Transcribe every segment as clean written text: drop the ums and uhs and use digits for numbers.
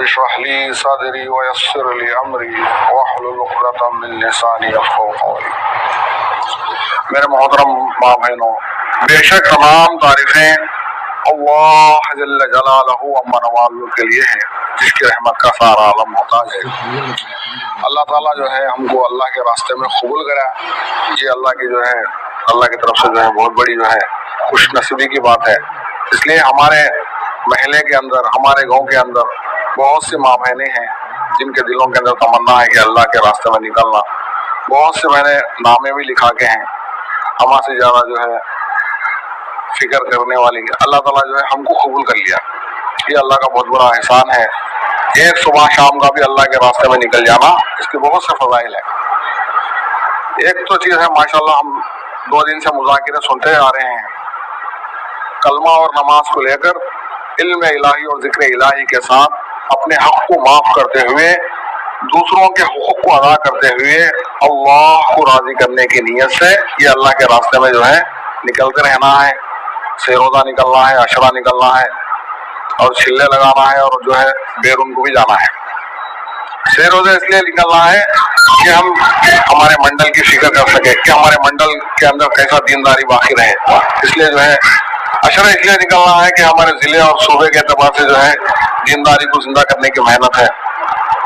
اشرح لي صدري ويسر لي امری واحلل عقدۃ من لسانی یفقهوا قولی۔ میرے محترم ماں بہنوں، بے شک تمام تعریفیں اللہ جل جلالہ عما نوازوں کے لیے ہے، جس کی رحمت کا سارا عالم محتاج ہے۔ اللہ تعالیٰ جو ہے ہم کو اللہ کے راستے میں قبول کرا، یہ اللہ کی جو ہے اللہ کی طرف سے جو ہے بہت بڑی جو ہے خوش نصیبی کی بات ہے۔ اس لیے ہمارے محلے کے اندر، ہمارے گاؤں کے اندر بہت سی ماں بہنیں ہیں جن کے دلوں کے اندر تمنا ہے کہ اللہ کے راستے میں نکلنا۔ بہت سے میں نے نامے بھی لکھا کے ہیں، ہمارے سے زیادہ جو ہے فکر کرنے والی۔ اللہ تعالیٰ جو ہے ہم کو قبول کر لیا، یہ اللہ کا بہت بڑا احسان ہے۔ ایک صبح شام کا بھی اللہ کے راستے میں نکل جانا، اس کے بہت سے فضائل ہیں۔ ایک تو چیز ہے ماشاءاللہ، ہم 2 دن سے مذاکرے سنتے آ رہے ہیں، کلمہ اور نماز کو لے کر علم الہی اور ذکر الہی کے ساتھ اپنے حق کو معاف کرتے ہوئے، دوسروں کے حقوق کو ادا کرتے ہوئے اللہ کو راضی کرنے کی نیت سے یہ اللہ کے راستے میں جو ہے نکلتے رہنا ہے۔ سے روزہ نکلنا ہے، عشرہ نکلنا ہے، اور چھلے لگانا ہے، اور جو ہے بیرون کو بھی جانا ہے۔ سے روزہ اس لیے نکلنا ہے کہ ہم ہمارے منڈل کی فکر کر سکے کہ ہمارے منڈل کے اندر کیسا دینداری باقی رہے۔ اس لیے جو ہے عشرہ اس لیے نکلنا ہے کہ ہمارے ضلع اور صوبے کے اعتبار سے جو ہے دینداری کو زندہ کرنے کی محنت ہے،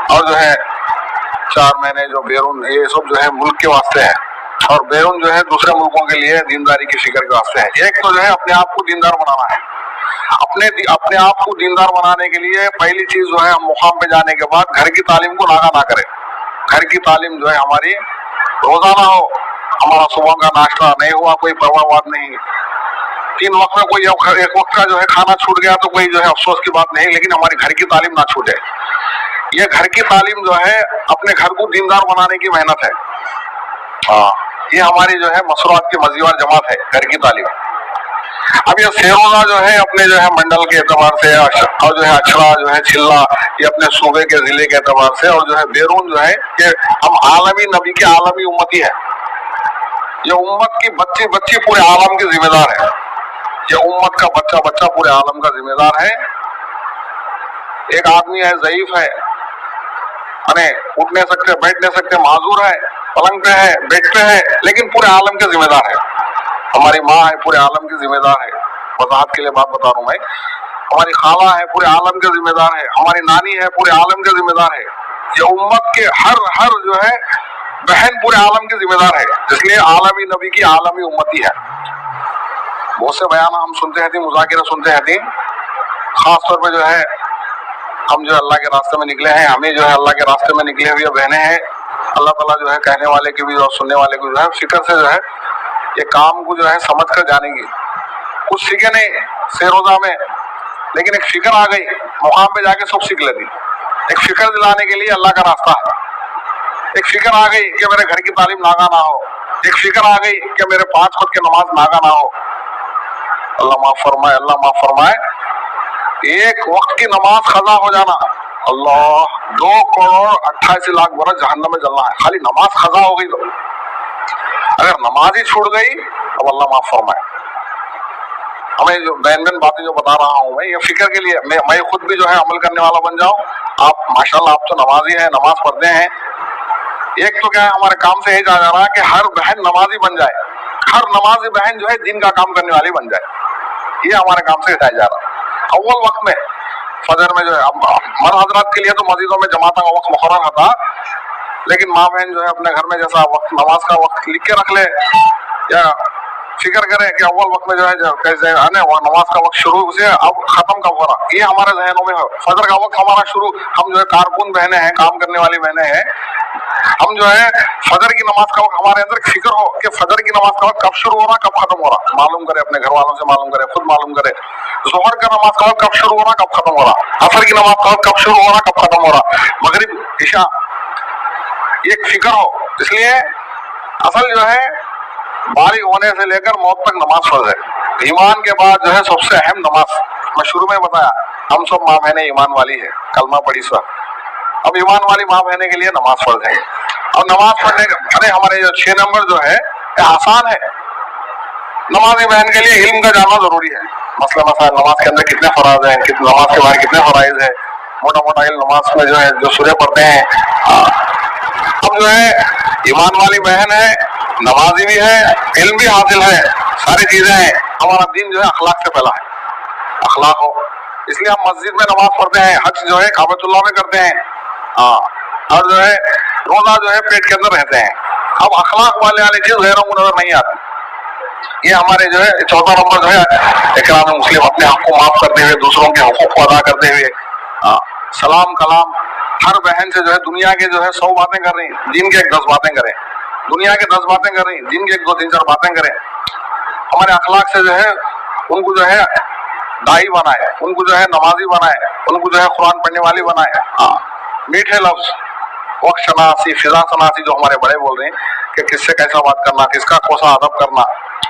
اور جو ہے 4 مہینے جو بیرون، یہ سب جو ہے ملک کے واسطے ہے، اور بیرون جو ہے دوسرے ملکوں کے لیے دینداری کی فکر کے واسطے ہے۔ ایک تو جو ہے اپنے آپ کو دیندار بنانا ہے۔ اپنے آپ کو دیندار بنانے کے لیے پہلی چیز جو ہے ہم مقام پہ جانے کے بعد گھر کی تعلیم کو ناغا نہ کریں۔ گھر کی تعلیم جو ہے ہماری روزانہ ہو، ہمارا صبح کا ناشتہ نہیں ہوا کوئی پرواہ بات نہیں، 3 وقت میں کوئی ایک وقت کا جو ہے کھانا چھوٹ گیا تو کوئی جو ہے افسوس کی بات نہیں، لیکن ہماری گھر کی تعلیم نہ چھوٹے۔ یہ گھر کی تعلیم جو ہے اپنے گھر کو دیندار بنانے کی محنت ہے۔ یہ ہماری جو ہے مسروات کی مزیوار جماعت ہے، گھر کی تعلیم۔ اب یہ سیروزہ جو ہے اپنے جو ہے منڈل کے اعتبار سے، اور جو ہے اچھڑا جو ہے چھلا یہ اپنے صوبے کے ضلع کے اعتبار سے، اور جو ہے بیرون جو ہے کہ ہم عالمی نبی کے عالمی امتی ہے۔ یہ امت کی بچی پورے عالم کی ذمہ دار ہے۔ یہ امت کا بچہ پورے عالم کا ذمہ دار ہے۔ ایک آدمی ہے ضعیف ہے، اٹھ نہیں سکتے، بیٹھ نہیں سکتے، معذور ہے، پلنگ پہ ہے، بیڈ پہ ہے، لیکن پورے عالم کے ذمہ دار ہے۔ ہماری ماں ہے، پورے عالم کی ذمہ دار ہے۔ وضاحت کے لیے بات بتا رہا ہوں میں، ہماری خالہ ہے، پورے عالم کے ذمہ دار ہے۔ ہماری نانی ہے، پورے عالم کے ذمہ دار ہے۔ یہ امت کے ہر جو ہے بہن پورے عالم کی ذمہ دار ہے، اس لیے عالمی نبی کی عالمی امتی ہے۔ بہت سے بیان ہم سنتے ہیں، مذاکرہ سنتے ہیں، خاص طور پہ جو ہے ہم جو اللہ کے راستے میں نکلے ہیں، ہمیں جو ہے اللہ کے راستے میں نکلے ہوئے بہنیں ہیں، اللہ تعالیٰ جو ہے کہنے والے کی بھی اور سننے والے کو جو ہے فکر سے جو ہے یہ کام کو جو ہے سمجھ کر جانے کی۔ کچھ سیکھے نہیں سے روزہ میں، لیکن ایک فکر آ گئی، مقام پہ جا کے سب سیکھ لیتی۔ ایک فکر دلانے کے لیے اللہ کا راستہ ہے۔ ایک فکر آ گئی کہ میرے گھر کی تعلیم ناغا نہ ہو، ایک فکر آ گئی کہ میرے 5 وقت کی نماز ناغا نہ ہو۔ اللہ معاف فرمائے، اللہ معاف فرمائے۔ ایک وقت کی نماز قضا ہو جانا، اللہ 2,88,00,000 برس جہنم میں جلنا ہے، خالی نماز قضا ہو گئی تو۔ اگر نماز ہی چھوٹ گئی اب اللہ معاف فرمائے۔ ہمیں جو بین باتیں جو بتا رہا ہوں میں، یہ فکر کے لیے میں خود بھی جو ہے عمل کرنے والا بن جاؤں۔ آپ ماشاءاللہ آپ تو نمازی ہیں، نماز پڑھتے ہیں۔ ایک تو کیا ہے ہمارے کام سے یہ جا رہا ہے کہ ہر بہن نمازی بن جائے، ہر نمازی بہن جو ہے دین کا کام کرنے والی بن جائے، یہ ہمارے کام سے ہٹایا جا رہا ہے۔ اول وقت میں فجر میں جو ہے مرد حضرات کے لیے تو مسجدوں میں جماعتوں کا وقت مقرر ہوتا، لیکن ماں بہن جو ہے اپنے گھر میں جیسا وقت نماز کا وقت لکھ کے رکھ لے، یا فکر کرے کہ اول وقت میں جو ہے کیسے نماز کا وقت شروع سے اب ختم کب ہو رہا، یہ ہمارے ذہنوں میں ہے۔ فجر کا وقت ہمارا شروع، ہم جو ہے کارکن بہنیں ہیں، کام کرنے والی بہنیں ہیں، ہم جو ہے فجر کی نماز کا وقت ہمارے اندر فکر ہو کہ فجر کی نماز کا وقت کب شروع ہو رہا کب ختم ہو رہا، معلوم کرے، اپنے گھر والوں سے معلوم کرے، خود معلوم کرے۔ ظہر کا نماز کا وقت کب شروع ہو رہا کب ختم ہو رہا، عصر کی نماز کا وقت کب شروع ہو رہا کب ختم ہو رہا، مغرب عشاء، ایک فکر ہو۔ اس لیے اصل جو ہے بالغ ہونے سے لے کر موت تک نماز فرض ہے۔ ایمان کے بعد جو ہے سب سے اہم نماز، میں شروع میں بتایا ہم سب ماں بہنیں ایمان والی ہے، کلمہ پڑھی سو، اب ایمان والی ماں بہنیں کے لیے نماز فرض ہے۔ اور نماز پڑھنے کا ہمارے جو 6 نمبر جو ہے یہ آسان ہے۔ نمازی بہن کے لیے علم کا جاننا ضروری ہے، مسئلہ مسائل نماز کے اندر کتنے فرائض ہیں، نماز کے باہر کتنے فرائض ہیں، मोटा मोटा इल्म नमाज में जो है जो सूर्य पढ़ते हैं। अब जो है ईमान वाली बहन है, नमाजी भी है, इल्म भी हासिल है, सारी चीजें हैं। हमारा दीन जो है अखलाक से पहला है, अखलाक हो, इसलिए हम मस्जिद में नमाज पढ़ते हैं, हज जो है काबतुल्लाह में करते हैं, और जो है रोजा जो है पेट के अंदर रहते हैं। अब अखलाक वाली चीज गैरों को नजर नहीं आती। ये हमारे जो है चौथा नंबर जो है इकराम मुस्लिम, अपने हक को माफ करते हुए, दूसरों के हकूक को अदा करते हुए, सलाम कलाम, हर बहन से जो है दुनिया के जो है 100 बातें कर रही, दिन के 10 बातें करें, दुनिया के 10 बातें कर रही, दिन के 1 2 3 4 बातें करें। हमारे अखलाक से जो है उनको जो है दाई बनाए, उनको जो है नमाजी बनाए, उनको जो है कुरान पढ़ने वाली बनाए। मीठे लफ्ज, वक्त शनासी, फिजा शनासी जो हमारे बड़े बोल रहे हैं कि किससे कैसा बात करना, किसका कौसा अदब करना,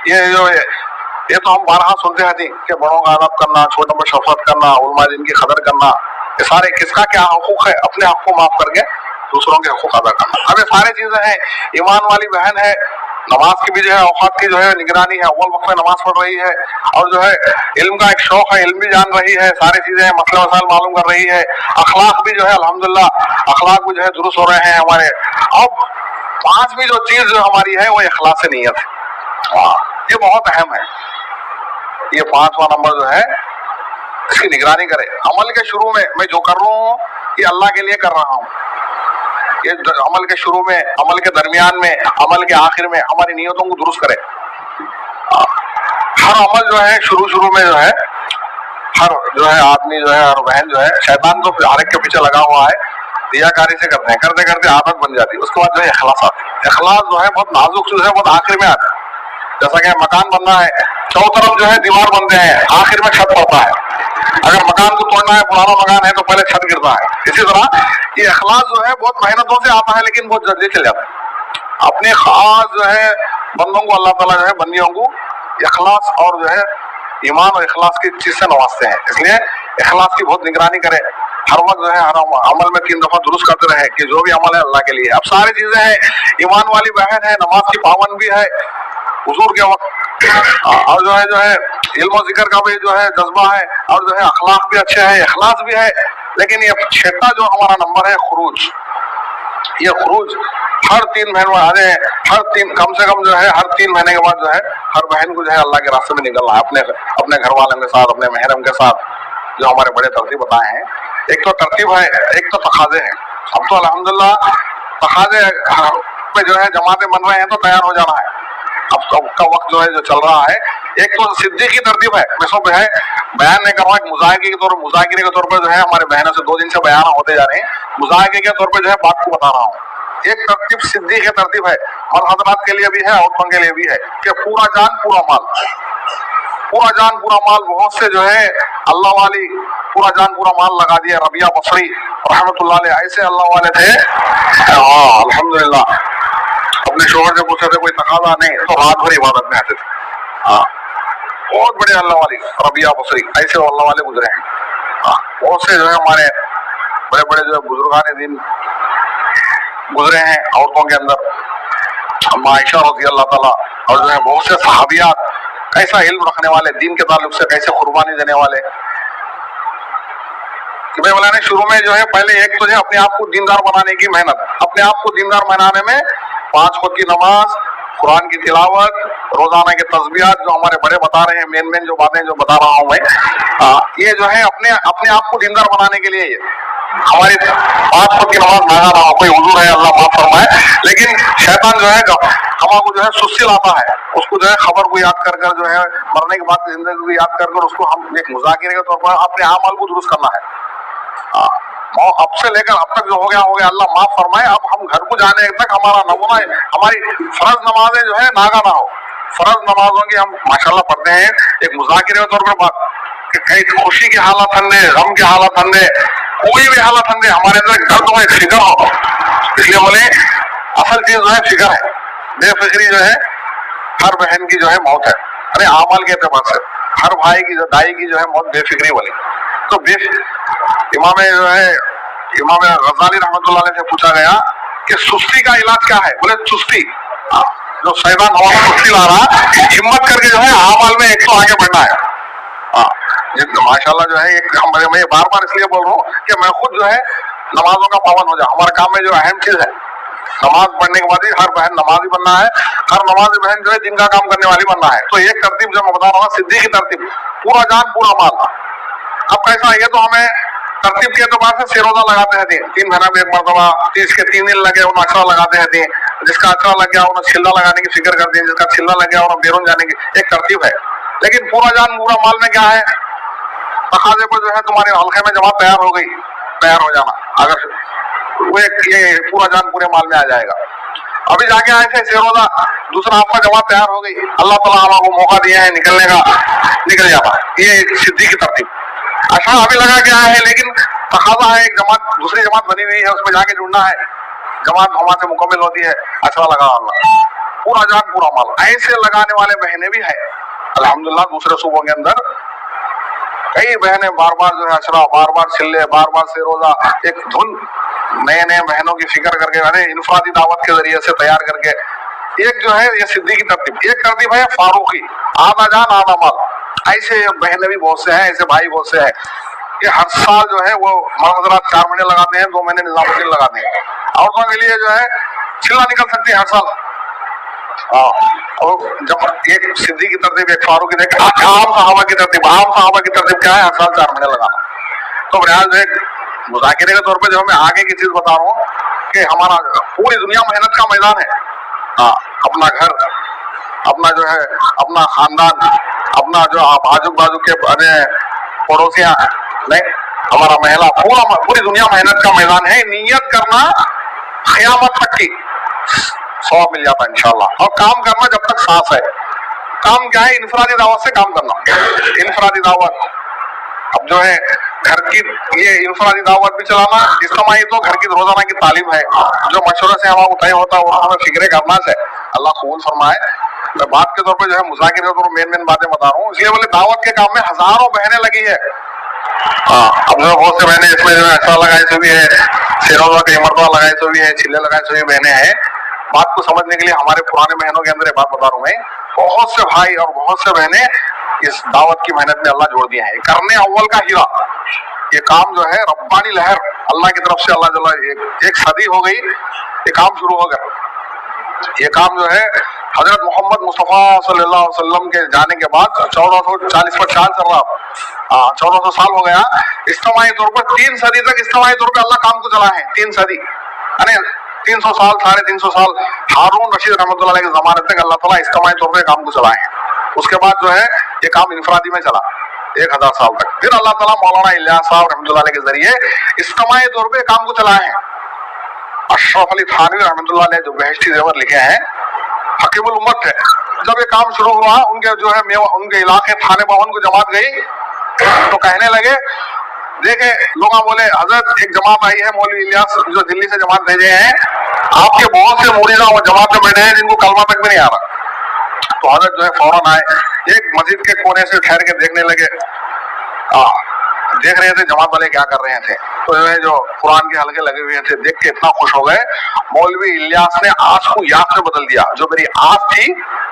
ये तो हम बारहा सुनते हैं कि बड़ों का अदब करना, छोटों पर शफकत करना, उलमा दिन की कदर करना, ये सारे किसका क्या हकूक है, अपने हक को माफ करके दूसरों के हकूक अदा करना। अब ये सारी चीजें हैं। ईमान वाली बहन है, नमाज की भी जो है औकात की जो है निगरानी है, अव्वल वक्त में नमाज पढ़ रही है, और जो है इल्म का एक शौक है, इल्म भी जान रही है, सारी चीजें मसले मसाइल मालूम कर रही है, अखलाक भी जो है अल्हम्दुलिल्लाह अखलाक भी जो है दुरुस्त हो रहे हैं हमारे। अब 5वीं जो चीज जो हमारी है वो इखलास से नीयत है, ये बहुत अहम है। ये 5वां नंबर जो है इसकी निगरानी करे। अमल के शुरू में मैं जो कर रहा हूँ ये अल्लाह के लिए कर रहा हूँ, ये अमल के शुरू में, अमल के दरमियान में, अमल के आखिर में हमारी नियतों को दुरुस्त करे। हर अमल जो है शुरू में जो है हर जो है आदमी जो है और बहन जो है, शैतान तो हर एक के पीछे लगा हुआ है, रियाकारी से करते हैं, करते करते आदत बन जाती है। उसके बाद जो है इखलास आती है। इखलास जो है बहुत नाजुक चीज है, बहुत आखिर में आती है। जैसा कि मकान बनना है, चारों तरफ जो है दीवार बनते हैं, आखिर में छत पड़ता है। अगर मकान को तोड़ना है, पुराना मकान है, तो पहले छत गिरता है। इसी तरह ये इखलास जो है बहुत मेहनतों से आता है, लेकिन बहुत जल्दी चल जाता है। अपने खास जो है बंदों को अल्लाह ताला जो है बंदियों को इखलास और जो है ईमान और इखलास की चीज से नवाजते हैं। इसलिए इखलास की बहुत निगरानी करें, हर वक्त जो है हर अमल में 3 दफा दुरुस्त करते रहे कि जो भी अमल है अल्लाह के लिए। अब सारी चीजें हैं, ईमान वाली बहन है, नमाज की पाबंद भी है हुजूर के वक्त, और जो है इल्म और जिक्र का भी जो है जज्बा है, और जो है अखलाक भी अच्छे है, इखलास भी है। लेकिन ये 6वां जो हमारा नंबर है खुरूज, ये खुरूज हर 3 महीने हर 3 कम से कम जो है हर 3 महीने के बाद जो है हर बहन को जो है अल्लाह के रास्ते में निकलना है, अपने घर वालों के साथ, अपने महरम के साथ, जो हमारे बड़े तरतीब बताए हैं। एक तो तरतीब है, एक तो तकाजे हैं। अब तो अल्हम्दुलिल्लाह तकाजे पे जो है जमातें बन रहे हैं, तो तैयार हो जाना है। अब का वक्त जो है जो चल रहा है, एक तो सिद्दीक की तरतीब है, मिसों पे है, बयान नहीं कर रहा है, मुजाहिरे के तौर पर जो है हमारे बहनों से 2 दिन से बयान होते जा रहे हैं, मुजाहिरे के तौर पर जो है बात को बता रहा हूँ। एक तरतीब सिद्दीक की तरतीब है, और हजरात के लिए भी है, औरतों के लिए भी है, कि पूरा जान पूरा माल, पूरा जान पूरा माल। बहुत से जो है अल्लाह वाली पूरा जान पूरा माल लगा दिया। रबिया बसरी रहमतुल्लाह अलैह ऐसे अल्लाह वाले थे, अल्हम्दुलिल्लाह अपने शोहर से पूछते थे कोई तकाजा नहीं, तो रात भर इबादत में आते थे। बहुत बड़े अल्लाह वाली रबिया बसरी ऐसे अल्लाह वाले गुजरे हैं। बहुत से जो है हमारे बड़े बड़े जो है बुजुर्गान दिन गुजरे हैं औरतों के अंदर, आयशा रज़ी अल्लाह ताला, और जो है बहुत से सहाबियात कैसा इल्म रखने वाले, दीन के ताल्लुक से कैसे कुर्बानी देने वाले। कि भाई बोला शुरू में जो है पहले एक तो है अपने आप को दीनदार बनाने की मेहनत, अपने आप को दीनदार बनाने में 5 वक्त की नमाज, कुरान की तिलावत, रोजाना के तस्बीहात जो हमारे बड़े बता रहे हैं, मेन जो बातें जो बता रहा हूँ मैं, ये जो है अपने आप को दीनदार बनाने के लिए ये हमारी 5 वक्त की नमाज मांगा ना हो, कोई हुजूर है अल्लाह माफ फरमाए, लेकिन शैतान जो है हमारे जो है सुस्ती लाता है, उसको जो है खबर को याद कर जो है मरने के बाद जिंदगी को याद कर उसको हम एक मुज़ाकिरे के तौर पर अपने अमाल को दुरुस्त करना है। अब से लेकर अब तक जो हो गया अल्लाह माफ फरमाए। अब हम घर को जाने तक हमारा नमूना हमारी फर्ज नमाजें जो है नागा ना हो, फर्ज नमाजों की हम माशाल्लाह पढ़ते हैं एक मुज़ाकिरे के तौर पर बात, कि कहीं खुशी की हालत हंदे, गम की हालत हंदे, कोई भी हालत हंदे हमारे अंदर दर्द हो, फिक्र हो। इसलिए बोले असल चीज जो है फिक्र है, बेफिक्री जो है हर बहन की जो है मौत है। अरे आमाल के एतबार से हर भाई की दाई की जो है मौत बेफिक्री वाली। तो इमाम गजाली रहमतुल्लाह अलैह से पूछा गया कि सुस्ती का इलाज क्या है? बोले सुस्ती, जो शैतान हमारा सुस्ती ला रहा, हिम्मत करके जो है आमाल में एक तो आगे बढ़ना है। जितना माशाल्लाह जो है मैं बार बार इसलिए बोल रहा हूँ कि मैं खुद जो है नमाजों का पावन हो जाए। हमारे काम में जो अहम चीज है नमाज पढ़ने के बाद ही हर बहन नमाजी बनना है, हर नमाजी बहन जो है दिन का काम करने वाली बनना है। तो एक तरतीब जो मैं बता रहा हूँ सिद्धि की तरतीब, पूरा जान पूरा माल। अब कैसा है तो हमें तरतीब के एतबार से सिरोजा लगाते हैं तीन महीना में एक मरतबा, 30 के 3 दिन लगे उन्हें अचरा लगाते हैं जिसका अचरा लग गया उन्हें छिल्ला लगाने की फिक्र करते हैं, जिसका छिल्ला लग गया उन्हें बेरून जाने की एक तरतीब है। लेकिन पूरा जान पूरा माल में क्या है, तकाजे पर जो है तुम्हारे हल्के में जमात तैयार हो गई, तैयार हो जाना, अगर वो ये पूरा जान पूरे माल में आ जाएगा। अभी जाके आए थे सिरोजा, दूसरा आपका जमात तैयार हो गई, अल्लाह ताला हमको मौका दिया है निकलने का, निकल जाता। ये सिद्धि की तरतीब। अच्छा अभी लगा क्या है, लेकिन तकाजा है एक जमात दूसरी जमात बनी हुई है, उसमें जाके जुड़ना है, जमात हमारे से मुकम्मल होती है, अच्छा लगा अल्लाह, पूरा जान पूरा माल। ऐसे लगाने वाले बहनें भी है अल्हम्दुलिल्लाह। दूसरे सूबों के अंदर कई बहनें बार बार जो है अशरा, बार बार छिल्ले, बार बार सिरोजा, एक धुन नए नए बहनों की फिक्र करके अरे इनफरादी दावत के जरिए से तैयार करके एक जो है ये सिद्धि की तरतीब। एक तरतीब है फारूकी, आधा जान आधा माल। ऐसे बहनें भी बहुत से हैं, ऐसे भाई बहुत से हैं कि हर साल जो है वो हजरात 4 महीने लगाते हैं, 2 महीने निजामुद्दीन लगाते हैं। औरतों के लिए जो है छिल्ला निकल सकती है हर साल। और जब एक सिद्धि की तरतीब, एक फारूकी, आम सहाबा की तरतीब। आम सहाबा की तरतीब क्या है, हर साल 4 महीने लगाना। तो बहरहाल जो एक मुज़ाकिरे के तौर पे जो मैं आगे की चीज बता रहा हूँ कि हमारा पूरी दुनिया मेहनत का मैदान है। अपना घर, अपना जो है अपना खानदान, अपना जो आजू बाजू के पड़ोसियां, नहीं हमारा महिला, पूरी दुनिया मेहनत का मैदान है। नियत करना क़यामत तक की 100 मिल जाता है इंशाल्लाह। और काम करना जब तक सांस है। काम क्या है, इनफरादी दावत से काम करना। इनफरादी दावत अब जो है घर की ये इनफरादी दावत भी चलाना, इज्तिमाई तो घर की रोजाना की तालीम है जो मशवरे से हमारा तय होता है, वो हमें फिक्र करना है। अल्लाह कबूल फरमाए। मैं बात के तौर पे जो है मुज़ाकिरे के तौर पर मेन बातें बता रहा हूँ, इसलिए बोले दावत के काम में हजारों बहनें लगी है। अब जो बहुत से बहनें इसमें जो है अशरा लगाए से भी है, सिरोजा के मरतबा लगाए से भी है, छिल्ले लगाए से भी बहनें हैं। बात को समझने के लिए हमारे पुराने बहनों के अंदर एक बात बता रहा हूँ मैं, बहुत से भाई और बहुत से बहनें इस दावत की मेहनत में अल्लाह जोड़ दिए हैं। करने अव्वल का हीरा, ये काम जो है रब्बानी लहर अल्लाह की तरफ से, अल्लाह जल्ला एक सदी हो गई ये काम शुरू हो गया। ये काम जो है हजरत मोहम्मद मुस्तफ़ा सल्लल्लाहु अलैहि वसल्लम के जाने के बाद 1440 चल रहा, 1400 साल हो गया। इज्तिमाई तौर पर 3 सदी तक इज्तिमाई तौर पर अल्लाह काम को चला है। 3 सदी यानी 300 साल, 350 साल हारून रशीद रहमतुल्लाह अलैह के जमाने तक अल्लाह ताला इज्तिमाई तौर पर काम को चलाए हैं। उसके बाद जो है ये काम इनफरादी में चला 1000 साल तक। फिर अल्लाह ताला मौलाना इलियास साहब रहमतुल्लाह अलैह के जरिए इज्तिमाई तौर पे काम को चलाए हैं। अशरफ अली थानवी रहमतुल्लाह अलैह जो बहश्ती ज़ेवर लिखे हैं, हकीमुल उम्मत है, जब ये काम शुरू हुआ उनके जो है उनके इलाके थाने बावन को जमात गई तो कहने लगे, देखे लोग बोले हजरत एक जमात आई है, मौलवी इलियास जो दिल्ली से जमात भेजे हैं, आपके बहुत से मुरीदा वो जमात में बैठे हैं जिनको कलमा तक भी नहीं आ रहा। तो हजरत जो है फौरन आए, एक मस्जिद के कोने से ठहर के देखने लगे, देख रहे थे जमात वाले क्या कर रहे थे। तो जो है जो कुरान के हल्के लगे हुए थे, देख के इतना खुश हो गए, मौलवी इलियास ने आस को याद से बदल दिया। जो मेरी आस थी,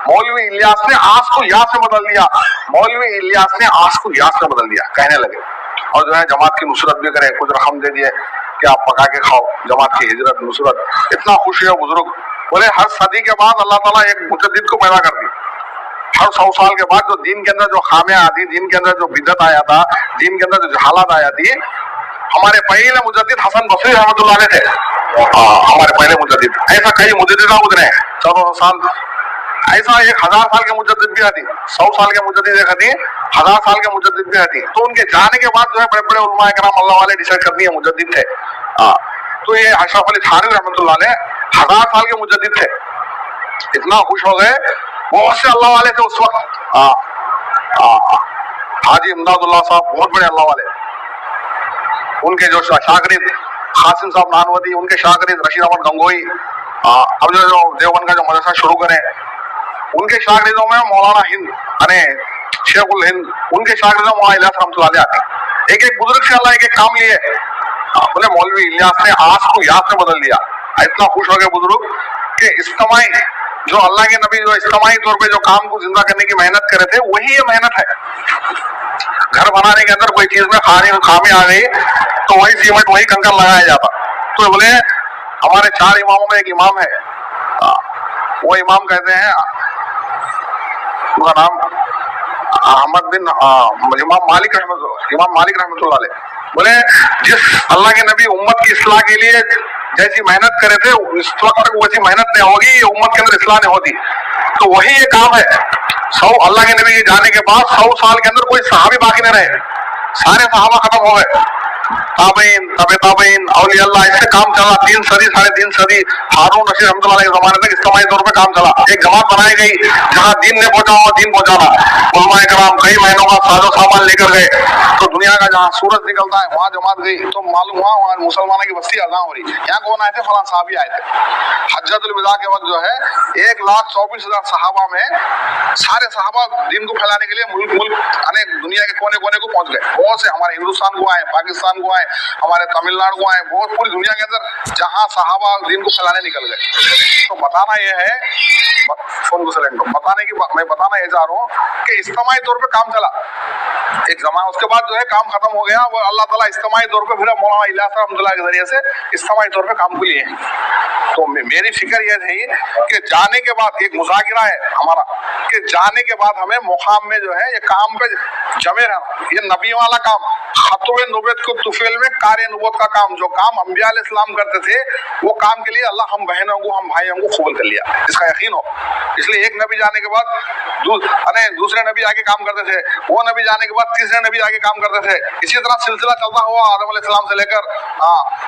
मौलवी इलियास ने आस को याद से बदल दिया, मौलवी इलियास ने आस को याद से बदल दिया, कहने लगे। और जो है जमात की नुसरत भी करे, कुछ रकम दे दिए कि आप पका के खाओ, जमात की हिजरत नुसरत। इतना खुश है बुजुर्ग, बोले हर सदी के बाद अल्लाह ताला एक मुजद्दिद को पैदा कर दी। हर 100 साल के बाद जो दीन के अंदर जो खामियां आती, दीन के अंदर जो बिदत आया था, दीन के अंदर जो जहालत आया थी, हमारे पहले मुजद्दिद हसन बसरी रहमतुल्लाह अलैह थे। हमारे पहले मुजद्दिद, ऐसा कई मुजद्दिदा गुजरे हैं 1400 साल, ऐसा 1000 साल के मुजद्दिद भी आती, 100 साल के मुजद्दिद एक आती, 1000 साल के मुजद्दिद भी आती। तो उनके जाने के बाद जो है बड़े बड़े उलमा कराम अल्लाह वाले डिसाइड कर दिए मुजद्दिद थे। तो ये अशरफ अली थानवी रहमतुल्लाह अलैह 1000 साल के मुजद्दिद थे। इतना खुश हो गए, बहुत से अल्लाह वाले थे उस वक्त। हाजी इमदादुल्लाह साहब बहुत बड़े अल्लाह वाले, उनके जो शागिर्द कासिम साहब नानवती, उनके शागिर्द रशीद अहमद गंगोई, अब जो देवबंद का जो मदरसा शुरू करे, उनके शागिर्दों में मौलाना हिंद यानी शेखुल हिंद, उनके शागिर्दों में मौलाना इलियास रहमतुल्लाह अलैह आते। एक एक बुजुर्ग से अल्लाह एक एक काम लिए, बोले मौलवी इलियास ने आस को याद से बदल दिया। इतना खुश हो गए बुजुर्ग कि इज्तिमाई जो अल्लाह के नबी जो इज्तिमाई तौर पे जो काम को जिंदा करने की मेहनत करे थे, वही ये मेहनत है। घर बनाने के अंदर कोई चीज में खामी आ गई तो वही सीमेंट वही कंकड़ लगाया जाता। तो बोले हमारे 4 इमामों में एक इमाम है, वो इमाम कहते हैं, उनका नाम अहमद बिन इमाम मालिक रहमतुल्लाह अलैह। बोले जिस अल्लाह के नबी उम्मत की इस्लाह के लिए जैसी मेहनत करे थे इस वक्त तक वैसी मेहनत नहीं होगी, ये उम्मत के अंदर इस्लाह नहीं होती। तो वही ये काम है। अल्लाह के नबी के जाने के बाद 100 साल के अंदर कोई सहाबी बाकी नहीं रहे, सारे सहाबा खत्म हो गए। ताबईन, ताबईन, औलिया अल्लाह, इससे काम चला 3 सदी 3.5 सदी हारून रशीद रहमतुल्लाह अलैह के जमाने तक इज्तिमाई तौर पे काम चला। एक जमात बनाई गई जहाँ दीन ने पहुंचा हुआ दीन पहुंचाना। उलमाए कराम कई महीनों का साजो सामान लेकर गए, तो दुनिया का जहाँ सूरज निकलता है वहाँ जमात गई, तो मालूम हुआ वहाँ मुसलमानों की बस्ती अज़ां हो रही। यहाँ कौन आए थे? फलां साहबी आए थे। हज्जतुल विदा के वक्त जो है 1,24,000 सहाबा में सारे सहाबा दीन को फैलाने के लिए मुल्क अनेक दुनिया के कोने कोने को पहुंच गए। बहुत से हमारे हिंदुस्तान को आए, पाकिस्तान को आए, हमारे तमिलनाडु को आए, बहुत पूरी दुनिया के अंदर जहां सहाबा दीन को फैलाने निकल गए। तो बताना यह है, फोन को साइलेंट करो, मैं बताना ये चाह रहा हूँ कि इज्तिमाई तौर पे काम चला एक जमाना, उसके बाद जो है काम खत्म हो गया। वो अल्लाह ताला इज्तिमाई तौर पे फिर मौलाना इलियास रहमतुल्लाह के जरिए से इज्तिमाई तौर पे काम को लिए। तो मेरी फिक्र यह थी कि जाने के बाद एक मुज़ाकिरा है हमारा कि जाने के बाद हमें मुकाम में जो है ये काम पे जमे रहना, ये नबी वाला काम, खतवे नबूवत को तुफेल में कार्य नबूवत का काम, जो काम अंबिया अलैहिस्सलाम करते थे वो काम के लिए अल्लाह हम बहनों को, हम भाइयों को कबूल कर लिया, इसका यकीन हो। इसलिए एक नबी जाने के बाद दूसरे नबी आगे काम करते थे, वो नबी जाने के बाद तीसरे नबी आगे काम करते थे। इसी तरह सिलसिला चलता हुआ आदम अलैहिस्सलाम से लेकर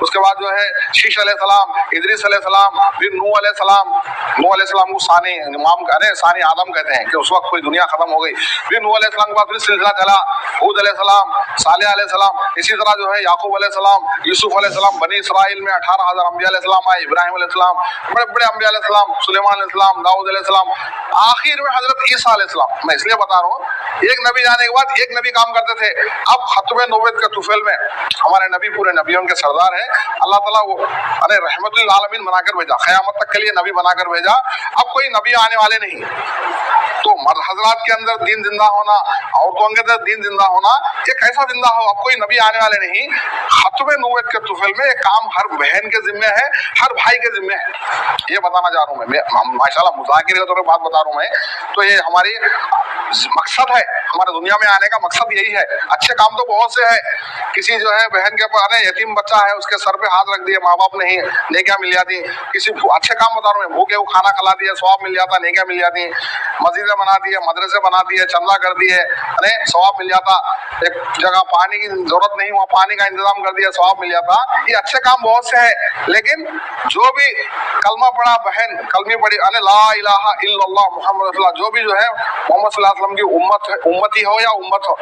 उसके बाद जो है शीश अलैहिस्सलाम, इदरीस अलैहिस्सलाम, फिर नूह अलैहिस्सलाम को सानी इमाम सानी आदम कहते हैं कि उस वक्त कोई दुनिया खत्म हो गई। फिर नूह अलैहिस्सलाम के बाद फिर सिलसिला चला, हूद अलैहिस्सलाम, सालेह अलैहिस्सलाम, इसी तरह जो है याकूब अलैहिस्सलाम, यूसुफ अलैहिस्सलाम, बनी इसराइल में 18,000 अंबिया अलैहिस्सलाम आए, इब्राहिम अलैहिस्सलाम, बड़े बड़े अंबिया अलैहिस्सलाम, सुलेमान अलैहिस्सलाम, दाऊद अलैहिस्सलाम, आखिर में हजरत ईसा अलैहिस्सलाम। मैं इसलिए बता रहा हूँ एक नबी जाने के बाद एक नबी काम करते थे। अब खत्मे नबूवत के तुफेल में हमारे नबी पूरे नबियों के सरदार है, अल्लाह ताला वो रहमतुल आलमीन बनाकर भेजा, क़यामत तक के लिए नबी बनाकर भेजा। अब कोई नबी आने वाले नहीं, तो मर्द हजरात के अंदर दीन जिंदा होना, औरतों के अंदर दीन जिंदा होना, ये कैसा जिंदा हो? अब कोई नबी आने वाले नहीं, खत्मे नबूवत के तुफेल में एक काम हर बहन के जिम्मे है, हर भाई के जिम्मे है। ये बताना चाह रहा हूँ मैं माशाल्लाह मुज़ाकिरे के तौर पे बात बता रहा हूँ मैं। तो ये हमारी मकसद है, हमारे दुनिया में आने का मकसद यही है। अच्छे काम तो बहुत से है, किसी जो है बहन के पास यतीम बच्चा है उसके सर पे हाथ रख दिए, माँ बाप ने ही नेकियां मिल जाती। किसी अच्छे काम बता रहा हूँ, भूखे को खाना खिला दिया, सवाब मिल जाता, नेकियां मिल जाती। मस्जिदें बना दी है, मदरसे बना दिए, चंदा कर दिए, सवाब मिल जाता। एक जगह पानी की जरूरत नहीं, वहाँ पानी का इंतजाम कर दिया, सवाब मिल जाता। ये अच्छे काम बहुत से है, लेकिन जो भी कलमा पढ़ा बहन, कलमी पढ़ी ला इलाहा इल्लल्लाह मुहम्मद रसूलुल्लाह, जो भी जो है मोहम्मद सल्लल्लाहु अलैहि वसल्लम की उम्मती हो या उम्मत हो,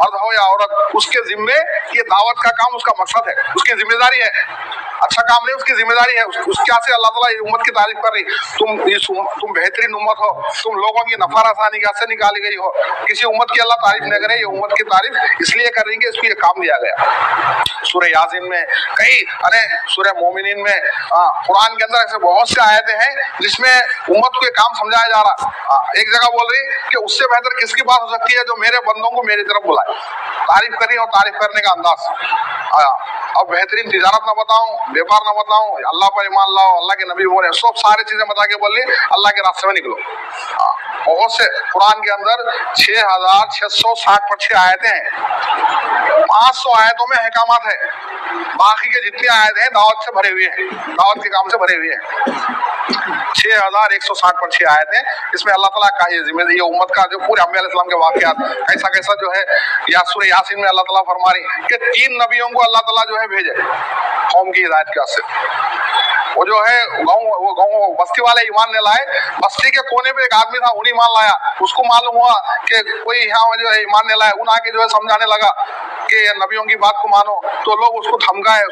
मर्द हो या औरत, उसके जिम्मे ये दावत का काम उसका मकसद है, उसकी जिम्मेदारी है। अच्छा काम नहीं, उसकी जिम्मेदारी है। उसके से अल्लाह ताला ये उम्मत की तारीफ कर रही, तुम बेहतरीन उम्मत हो, तुम लोगों की नफा रसानी से निकाली गई हो। किसी उम्मत की अल्लाह तारीफ नहीं करे, ये उम्मत की तारीफ इसलिए कर रही है कि इसको ये काम दिया गया। सूरह यासीन में कई सूरह मोमिनीन में, कुरान के अंदर ऐसे बहुत से आयतें हैं जिसमें उम्मत को ये काम समझाया जा रहा। एक जगह बोल रही कि उससे बेहतर किसकी बात हो सकती है जो मेरे बंदों को मेरी तरफ बुलाए। तारीफ करी और तारीफ करने का अंदाज। अब बेहतरीन तिजारत ना बताऊं, व्यापार ना बताऊं, अल्लाह पर ईमान लाओ, अल्लाह के नबी बोले, सब सारी चीजें बता के बोल रही अल्लाह के रास्ते में निकलो। बहुत से कुरान के अंदर 6,660 आयतें हैं, 500 आयतों में अहकामात है, बाकी के जितने आयत हैं दावत से भरे हुए हैं, दावत के काम से भरे हुए हैं। 6,160 आयत हैं, इसमें अल्लाह ताला का ये जिम्मेदारी, ये उम्मत का जो पूरे अंबिया अलैहिस्सलाम के वाकयात कैसा कैसा जो है, या सूरह यासीन में अल्लाह ताला फरमा रही कि 3 नबियों को अल्लाह ताला जो है भेजे कौम की हिदायत के वास्ते। वो जो है गाँव बस्ती वाले ईमान ने लाए, बस्ती के कोने पे एक आदमी था, उन्हीं ईमान लाया। उसको मालूम हुआ कि कोई यहाँ जो है ईमान ने लाया, उन आके जो है समझाने लगा कि नबियों की बात को मानो, तो लोग उसको धमकाए,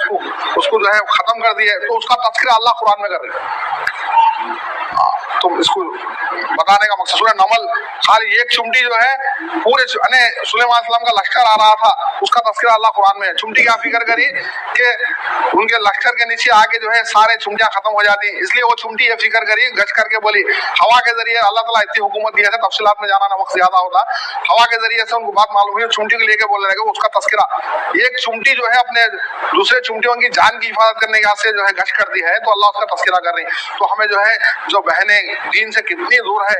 उसको जो है खत्म कर दिए। तो उसका तज़किरा अल्लाह कुरान में कर रहे हैं। تو اس کو بتانے کا مقصد سورہ نمل خالی ایک چمٹی جو ہے پورے سلیمان علیہ السلام کا لشکر آ رہا تھا، اس کا تذکرہ اللہ قرآن میں ہے. چمٹی کیا فکر کری کہ ان کے لشکر کے نیچے آگے جو ہے سارے چمٹیاں ختم ہو جاتی، اس لیے وہ چمٹی یہ فکر کری گش کر کے بولی. ہوا کے ذریعے اللہ تعالیٰ اتنی حکومت دی ہے، تفصیلات میں جانا نہ وقت زیادہ ہوتا. ہوا کے ذریعے سے ان کو بات معلوم ہوئی، چمٹی کو لے کے بولنے لگے اس کا تذکرہ. ایک چمٹی جو ہے اپنے دوسرے چمٹیوں کی جان کی حفاظت کرنے کے واسطے جو ہے گشت کرتی ہے، تو اللہ اس کا تذکرہ کر رہی. تو ہمیں جو ہے جو بہنیں دین سے کتنی دور ہے،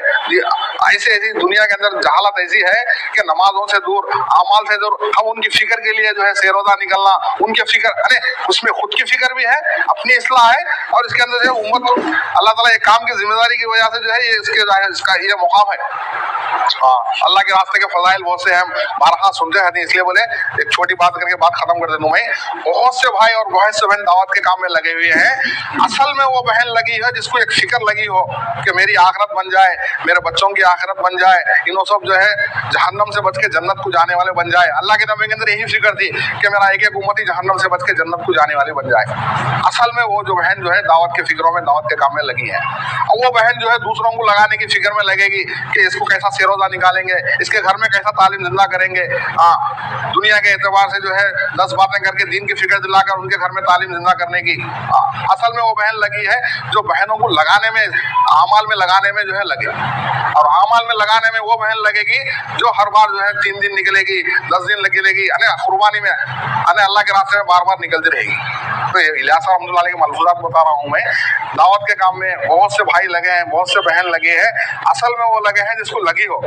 ایسی دنیا کے اندر جہالت ایسی ہے کہ نمازوں سے دور، اعمال سے دور، ہم ان کی فکر کے لیے جو ہے سیروزہ نکلنا، ان کے فکر، ارے اس میں خود کی فکر بھی ہے، اپنی اصلاح ہے، اور اس کے اندر جو ہے امت اللہ تعالیٰ ایک کام کی ذمہ داری کی وجہ سے جو ہے اس کا یہ مقام ہے. ہاں اللہ کے راستے کے فضائل بہت سے ہم بارہا سنتے ہیں، اس لیے بولے ایک چھوٹی بات کر کے بات ختم کر دوں. میں بہت سے بھائی اور بہت سے بہن دعوت کے کام میں لگے ہوئے ہیں. اصل میں وہ بہن لگی ہے جس کو ایک فکر لگی ہو کہ میری آخرت بن جائے، میرے بچوں کی آخرت بن جائے، انہوں سب جو ہے جہنم سے بچ کے جنت کو جانے والے بن جائے. اللہ کے نبی کے اندر یہی فکر تھی کہ میرا ایک امتی جہنم سے بچ کے جنت کو جانے والے بن جائے. اصل میں وہ جو بہن جو ہے دعوت کے فکروں میں، دعوت کے کام میں لگی ہے. اور وہ بہن جو ہے دوسروں کو لگانے کی فکر میں لگے گی کہ اس کو کیسا سیروزہ نکالیں گے، اس کے گھر میں کیسا تعلیم زندہ کریں گے. دنیا کے اعتبار سے جو ہے 10 باتیں کر کے دین کی فکر دلا کر ان کے گھر میں تعلیم زندہ کرنے کی. اصل میں وہ بہن لگی ہے جو بہنوں کو لگانے میں، اعمال میں لگانے میں جو ہے لگے. اور اعمال میں لگانے میں وہ بہن لگے گی جو ہر بار جو ہے 3 دن نکلے گی، 10 دن نکلے گی، قربانی میں اللہ کے راستے میں بار بار نکلتی رہے گی. تو الیاس رحمۃ اللہ علیہ کے ملفوظات بتا رہا ہوں میں. دعوت کے کام میں بہت سے بھائی لگے ہیں، بہت سے بہن لگے ہیں. اصل میں وہ لگے ہیں جس کو لگی ہو،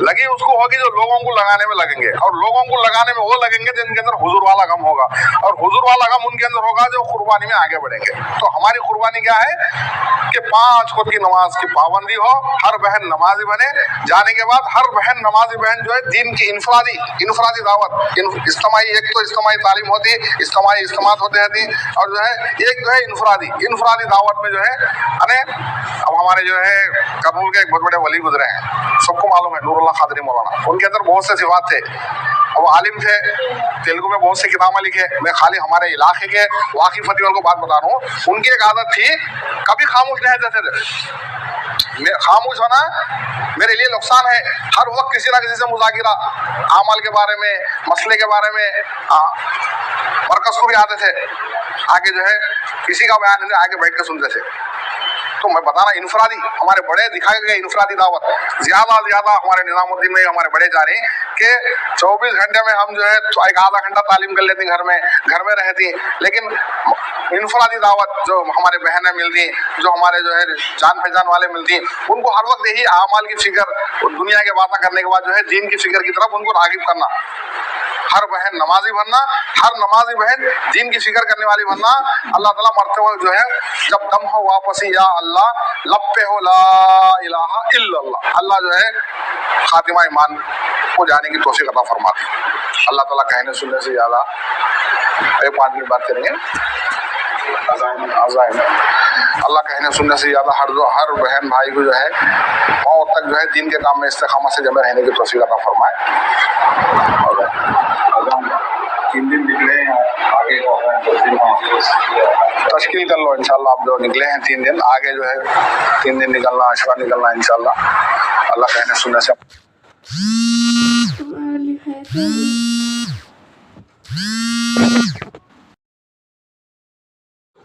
لگی اس کو ہوگی جو لوگوں کو لگانے میں لگیں گے، اور لوگوں کو لگانے میں وہ لگیں گے جن کے اندر حضور والا غم ہوگا، اور حضور والا غم ان کے اندر ہوگا جو قربانی میں آگے بڑھیں گے. تو ہماری قربانی کیا ہے کہ 5 وقت کی نماز کی پابندی ہو، ہر بہن نمازی بنے. جانے کے بعد ہر بہن نمازی بہن جو ہے دین کی انفرادی دعوت، اجتماعی، ایک تو اجتماعی تعلیم ہوتی، اجتماعی اجتماعات ہوتے رہتی، اور جو ہے ایک جو ہے انفرادی دعوت میں جو ہے اب ہمارے جو ہے کرنول کے ایک بہت بڑے ولی گزرے ہیں، سب کو معلوم ہے، نور اللہ قادری مولانا. ان کے اندر بہت سے صفات تھے، وہ عالم تھے، تیلگو میں بہت سی کتابیں لکھے. میں خالی ہمارے علاقے کے واقعی فتیوں کو بات بتا رہا ہوں. ان کی ایک عادت تھی، کبھی خاموش نہیں رہتے تھے. خاموش ہونا میرے لیے نقصان ہے. ہر وقت کسی نہ کسی سے مذاکرہ، اعمال کے بارے میں، مسئلے کے بارے میں. مرکز کو بھی آتے تھے، آگے جو ہے کسی کا بیان نہیں، آگے بیٹھ کے سنتے تھے. تو میں بتانا انفرادی، ہمارے بڑے دکھائے گئے انفرادی دعوت. زیادہ ہمارے نظام الدین میں ہمارے بڑے جا رہے ہیں کہ 24 گھنٹے میں ہم جو ہے ایک آدھا گھنٹہ تعلیم کر لیتے گھر میں رہتی. لیکن انفرادی دعوت جو ہمارے بہنیں ملتی، جو ہمارے جو ہے جان پہچان والے ملتی، ان کو ہر وقت یہی اعمال کی فکر، دنیا کے باتیں کرنے کے بعد جو ہے دین کی فکر کی طرف ان کو راغب کرنا. ہر بہن نمازی بننا، ہر نمازی بہن دین کی فکر کرنے والی بننا. اللہ تعالیٰ مرتے ہوئے جو ہے جب دم ہو واپسی یا اللہ، لب پہ ہو لا الہ الا اللہ، اللہ جو ہے خاتمہ ایمان کو جانے کی توفیق عطا فرماتے. اللہ تعالیٰ کہنے سننے سے زیادہ 5 منٹ بات کریں گے. اللہ کہنے سننے سے زیادہ ہر بہن بھائی کو جو ہے موت تک جو ہے دین کے کام میں استقامت سے جمع رہنے کی توفیق عطا فرمائے. 3 دن نکلے ہیں آگے تشکیل کر لو انشاءاللہ. آپ جو نکلے ہیں 3 دن، آگے جو ہے 3 دن نکلنا، عشرہ نکلنا انشاءاللہ. اللہ کہنے سننے سے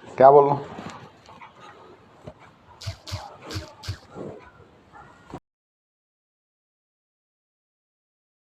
کیا بولوں.